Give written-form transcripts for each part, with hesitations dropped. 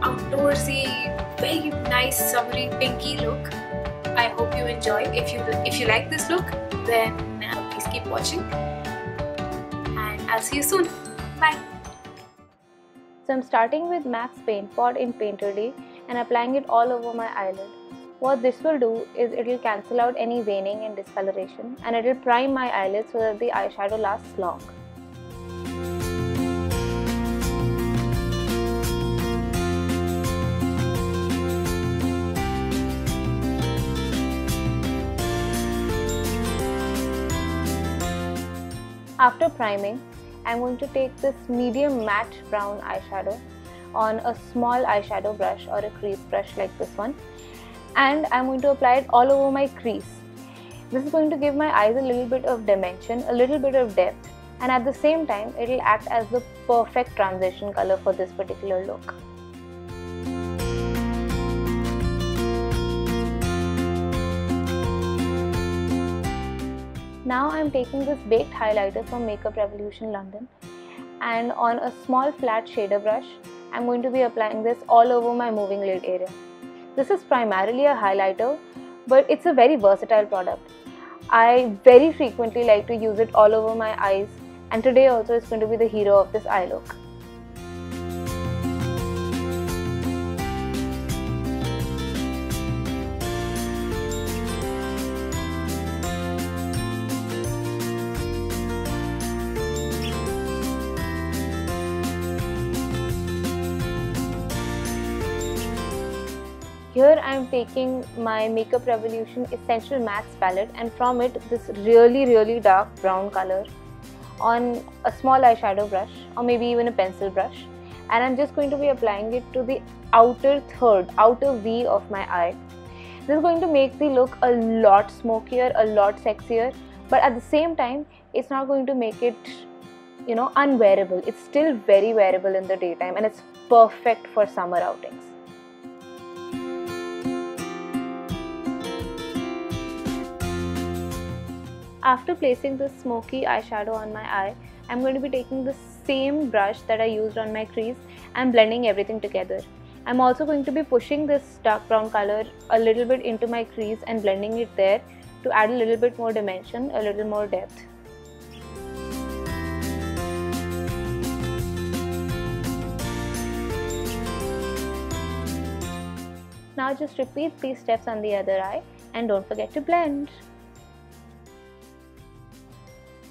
outdoorsy, very nice summery pinky look. I hope you enjoy. If you like this look, then please keep watching, and I'll see you soon. Bye. So I'm starting with MAC's Paintpot in Painter Day and applying it all over my eyelid. What this will do is it will cancel out any veining and discoloration, and it will prime my eyelids so that the eyeshadow lasts long. After priming, I'm going to take this medium matte brown eyeshadow on a small eyeshadow brush or a crease brush like this one, and I'm going to apply it all over my crease. This is going to give my eyes a little bit of dimension, a little bit of depth, and at the same time it will act as the perfect transition color for this particular look. Now I'm taking this baked highlighter from Makeup Revolution London, and on a small flat shader brush I'm going to be applying this all over my moving lid area. This is primarily a highlighter, but it's a very versatile product. I very frequently like to use it all over my eyes, and today also is going to be the hero of this eye look. Here I am taking my Makeup Revolution Essential Mattes palette, and from it this really dark brown color on a small eyeshadow brush or maybe even a pencil brush, and I'm just going to be applying it to the outer V of my eye. This is going to make the look a lot smokier, a lot sexier, but at the same time it's not going to make it, you know, unwearable. It's still very wearable in the daytime, and it's perfect for summer outings. After placing this smoky eyeshadow on my eye, I'm going to be taking the same brush that I used on my crease and blending everything together. I'm also going to be pushing this dark brown color a little bit into my crease and blending it there to add a little bit more dimension, a little more depth. Now just repeat these steps on the other eye and don't forget to blend.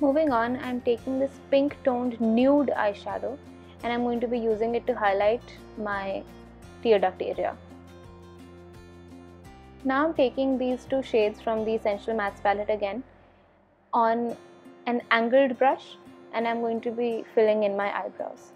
Moving on, I'm taking this pink toned nude eyeshadow and I'm going to be using it to highlight my tear duct area. Now I'm taking these two shades from the Essential Mattes palette again on an angled brush, and I'm going to be filling in my eyebrows.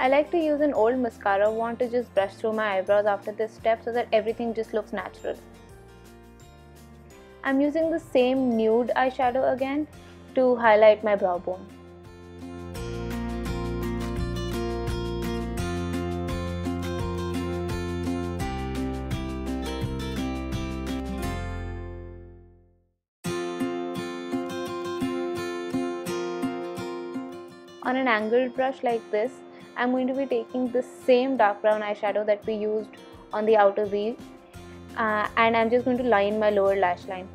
I like to use an old mascara wand to just brush through my eyebrows after this step so that everything just looks natural. I'm using the same nude eyeshadow again to highlight my brow bone. On an angled brush like this, I'm going to be taking the same dark brown eyeshadow that we used on the outer V, and I'm just going to line my lower lash line.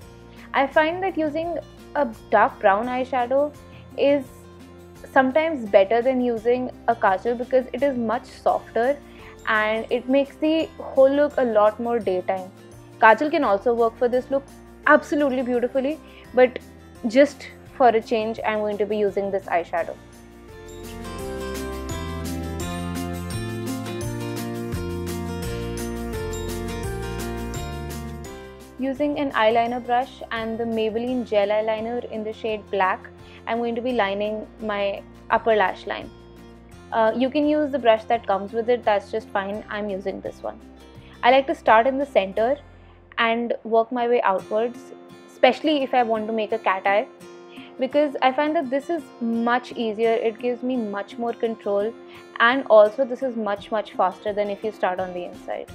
I find that using a dark brown eyeshadow is sometimes better than using a Kajal because it is much softer and it makes the whole look a lot more daytime. Kajal can also work for this look absolutely beautifully, but just for a change I'm going to be using this eyeshadow. Using an eyeliner brush and the Maybelline gel eyeliner in the shade black, I'm going to be lining my upper lash line. You can use the brush that comes with it, that's just fine. I'm using this one. I like to start in the center and work my way outwards, especially if I want to make a cat eye, because I find that this is much easier. It gives me much more control, and also this is much faster than if you start on the inside.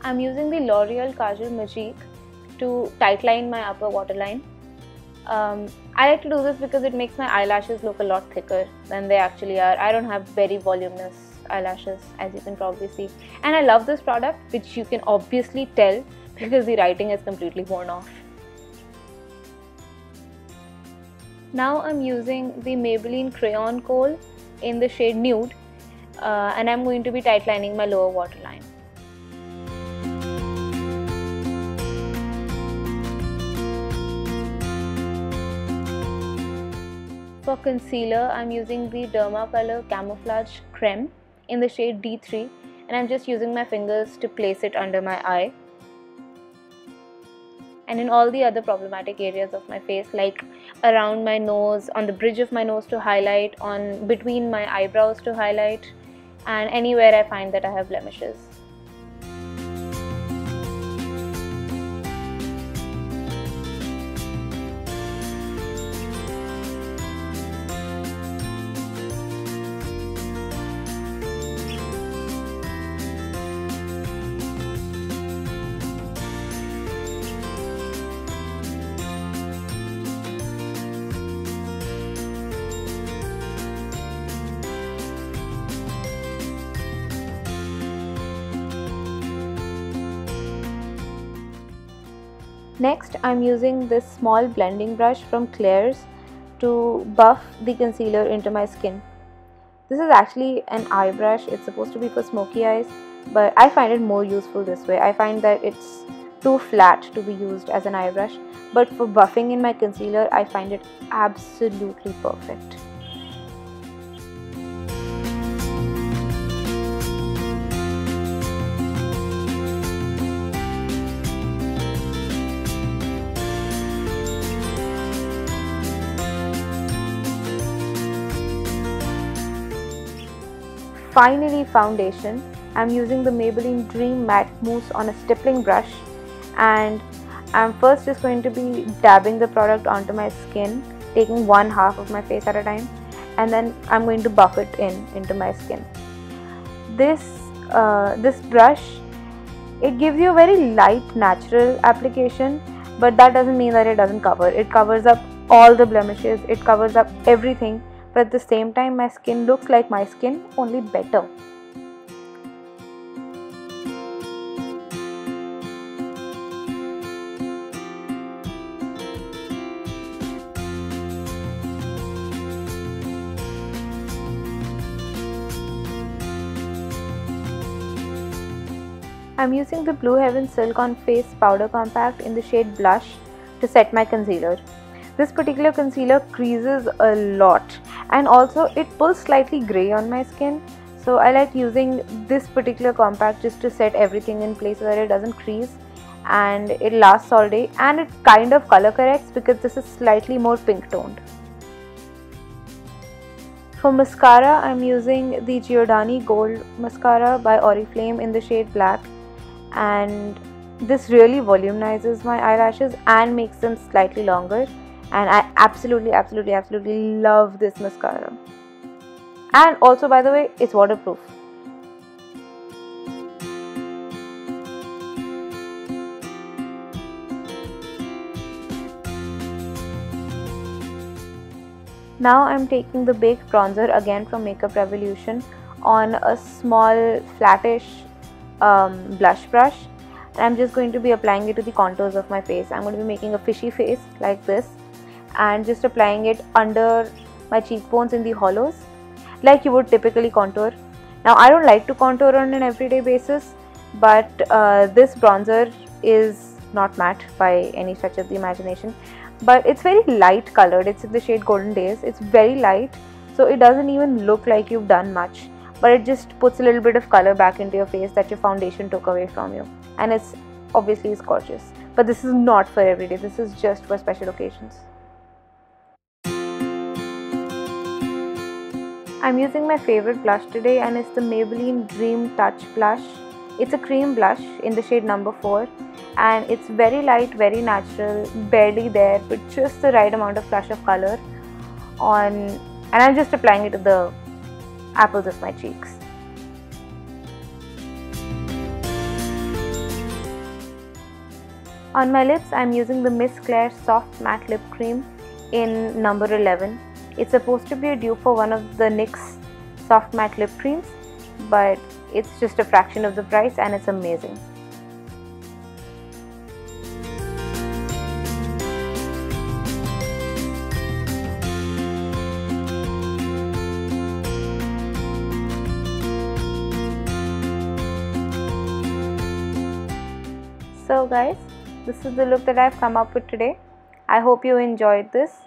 I'm using the Loreal Kajal Magique to tightline my upper waterline. I like to do this because it makes my eyelashes look a lot thicker than they actually are. I don't have very voluminous eyelashes, as you can probably see. And I love this product, which you can obviously tell because the writing is completely worn off. Now I'm using the Maybelline Crayon Kohl in the shade Nude, and I'm going to be tightlining my lower waterline. For concealer, I'm using the Derma color Camouflage Creme in the shade D3, and I'm just using my fingers to place it under my eye. And in all the other problematic areas of my face, like around my nose, on the bridge of my nose to highlight, on between my eyebrows to highlight, and anywhere I find that I have blemishes. Next, I'm using this small blending brush from Claire's to buff the concealer into my skin. This is actually an eye brush. It's supposed to be for smoky eyes, but I find it more useful this way. I find that it's too flat to be used as an eye brush, but for buffing in my concealer, I find it absolutely perfect. Finally, foundation. I'm using the Maybelline Dream Matte Mousse on a stippling brush, and I'm first just going to be dabbing the product onto my skin, taking one half of my face at a time, and then I'm going to buff it into my skin. This brush, it gives you a very light, natural application, but that doesn't mean that it doesn't cover. It covers up all the blemishes, it covers up everything. But at the same time, my skin looks like my skin, only better. I'm using the Blue Heaven Silk on Face Powder Compact in the shade Blush to set my concealer. This particular concealer creases a lot, and also it pulls slightly grey on my skin, so I like using this particular compact just to set everything in place so that it doesn't crease and it lasts all day, and it kind of color corrects because this is slightly more pink toned. For mascara, I'm using the Giordani Gold Mascara by Oriflame in the shade Black, and this really volumizes my eyelashes and makes them slightly longer. And I absolutely love this mascara. And also, by the way, it's waterproof. Now I'm taking the Beige bronzer again from Makeup Revolution on a small flattish blush brush. And I'm just going to be applying it to the contours of my face. I'm going to be making a fishy face like this, and just applying it under my cheekbones in the hollows like you would typically contour. Now, I don't like to contour on an everyday basis, but this bronzer is not matte by any stretch of the imagination, but it's very light colored. It's in the shade Golden Days. It's very light, so it doesn't even look like you've done much, but it just puts a little bit of color back into your face that your foundation took away from you, and it's gorgeous. But this is not for everyday. This is just for special occasions. I'm using my favorite blush today, and it's the Maybelline Dream Touch blush. It's a cream blush in the shade number 4, and it's very light, very natural, barely there, but just the right amount of flush of color on, and I'm just applying it to the apples of my cheeks. On my lips, I'm using the Miss Claire Soft Matte Lip Cream in number 11. It's supposed to be a dupe for one of the NYX Soft Matte Lip Creams, but it's just a fraction of the price and it's amazing. So guys, this is the look that I've come up with today. I hope you enjoyed this,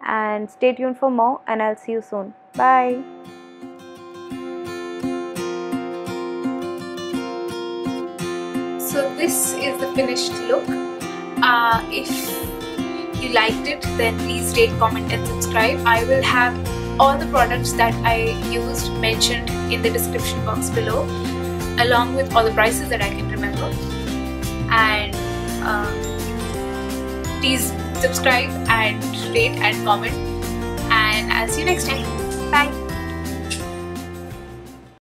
and stay tuned for more, and I'll see you soon. Bye. So this is the finished look. If you liked it, then please rate, comment and subscribe. I will have all the products that I used mentioned in the description box below, along with all the prices that I can remember. And please subscribe and rate and comment, and I'll see you next time.